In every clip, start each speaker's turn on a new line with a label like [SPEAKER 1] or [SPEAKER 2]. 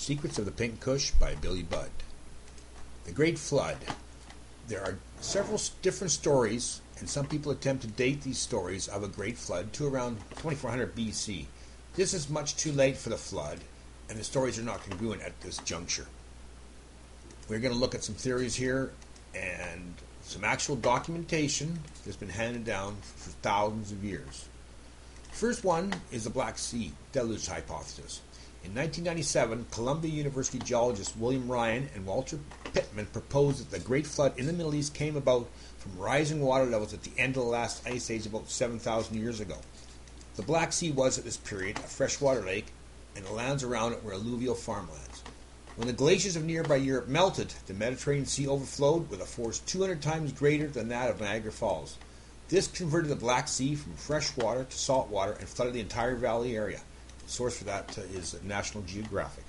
[SPEAKER 1] Secrets of the Pink Kush by Billy Budd. The Great Flood. There are several different stories, and some people attempt to date these stories of a great flood to around 2400 BC. This is much too late for the flood, and the stories are not congruent at this juncture. We're going to look at some theories here and some actual documentation that's been handed down for thousands of years. First one is the Black Sea Deluge hypothesis. In 1997, Columbia University geologists William Ryan and Walter Pitman proposed that the Great Flood in the Middle East came about from rising water levels at the end of the last ice age about 7,000 years ago. The Black Sea was at this period a freshwater lake, and the lands around it were alluvial farmlands. When the glaciers of nearby Europe melted, the Mediterranean Sea overflowed with a force 200 times greater than that of Niagara Falls. This converted the Black Sea from freshwater to saltwater and flooded the entire valley area. The source for that is National Geographic.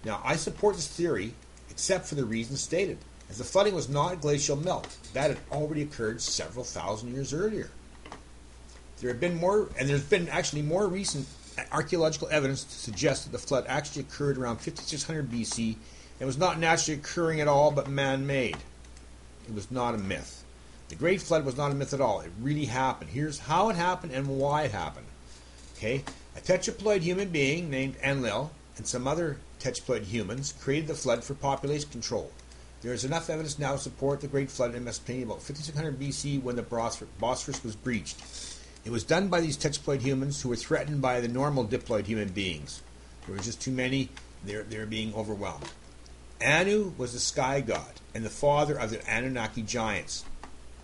[SPEAKER 1] Now, I support this theory, except for the reasons stated, as the flooding was not a glacial melt. That had already occurred several thousand years earlier. There's been actually more recent archaeological evidence to suggest that the flood actually occurred around 5600 BC and was not naturally occurring at all, but man-made. It was not a myth. The Great Flood was not a myth at all. It really happened. Here's how it happened and why it happened. Okay, a tetraploid human being named Enlil and some other tetraploid humans created the flood for population control. There is enough evidence now to support the Great Flood in Mesopotamia about 5600 BC when the Bosphorus was breached. It was done by these tetraploid humans who were threatened by the normal diploid human beings. There were just too many. They were being overwhelmed. Anu was the sky god and the father of the Anunnaki giants,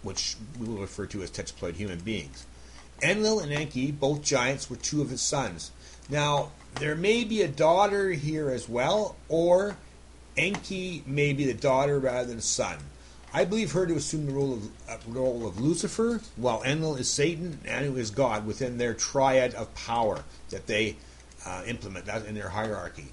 [SPEAKER 1] which we will refer to as tetraploid human beings. Enlil and Enki, both giants, were two of his sons. Now, there may be a daughter here as well, or Enki may be the daughter rather than son. I believe her to assume the role of Lucifer, while Enlil is Satan and Anu is God within their triad of power that they implement that in their hierarchy.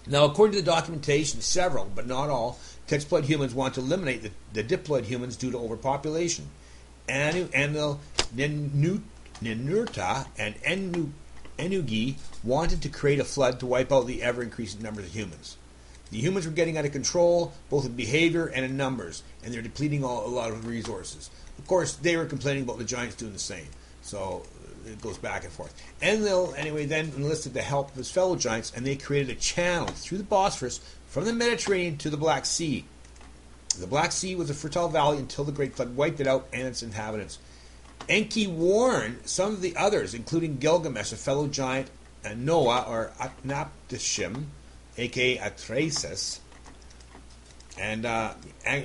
[SPEAKER 1] Now, according to the documentation, several, but not all, tetraploid humans want to eliminate the diploid humans due to overpopulation. Anu, Enlil, Ninurta, and Ennugi wanted to create a flood to wipe out the ever-increasing numbers of humans. The humans were getting out of control, both in behavior and in numbers, and they're depleting a lot of resources. Of course, they were complaining about the giants doing the same, so it goes back and forth. Enlil, anyway, then enlisted the help of his fellow giants, and they created a channel through the Bosphorus from the Mediterranean to the Black Sea. The Black Sea was a fertile valley until the Great Flood wiped it out and its inhabitants. Enki warned some of the others, including Gilgamesh, a fellow giant, and Noah, or Atnaptishim, a.k.a. Atrasis, and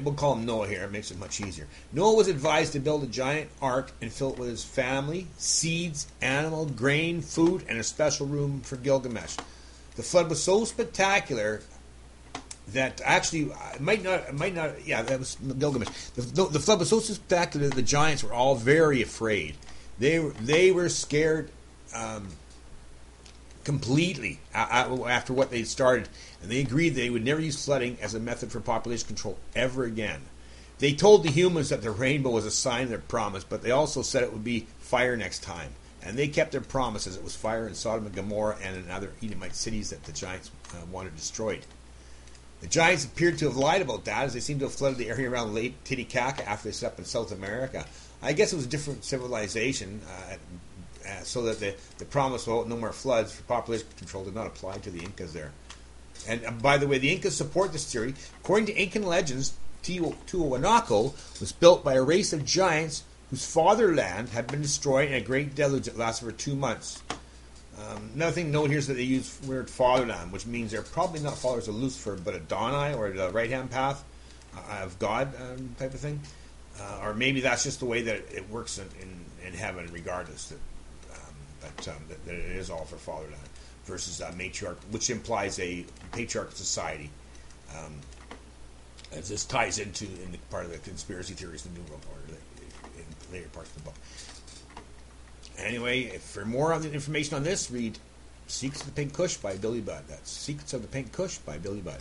[SPEAKER 1] we'll call him Noah here, it makes it much easier. Noah was advised to build a giant ark and fill it with his family, seeds, animal, grain, food, and a special room for Gilgamesh. The flood was so spectacular that actually, that was Gilgamesh. The flood was so spectacular that the giants were all very afraid. They were scared completely after what they started, and they agreed they would never use flooding as a method for population control ever again. They told the humans that the rainbow was a sign of their promise, but they also said it would be fire next time, and they kept their promises. It was fire in Sodom and Gomorrah and in other Edomite cities that the giants wanted destroyed. The giants appeared to have lied about that, as they seemed to have flooded the area around Lake Titicaca after they set up in South America. I guess it was a different civilization, so that the promise of no more floods for population control did not apply to the Incas there. And by the way, the Incas support this theory. According to Incan legends, Tiwanaku was built by a race of giants whose fatherland had been destroyed in a great deluge that lasted for 2 months. Another thing to note here is that they use the word fatherland, which means they're probably not followers of Lucifer, but Adonai, or the right-hand path of God type of thing. Or maybe that's just the way that it works in heaven, regardless. That it is all for fatherland versus matriarch, which implies a patriarchal society. As this ties into the part of the conspiracy theories in the New World Order in later parts of the book. Anyway, for more information on this, read Secrets of the Pink Kush by Billy Budd. That's Secrets of the Pink Kush by Billy Budd.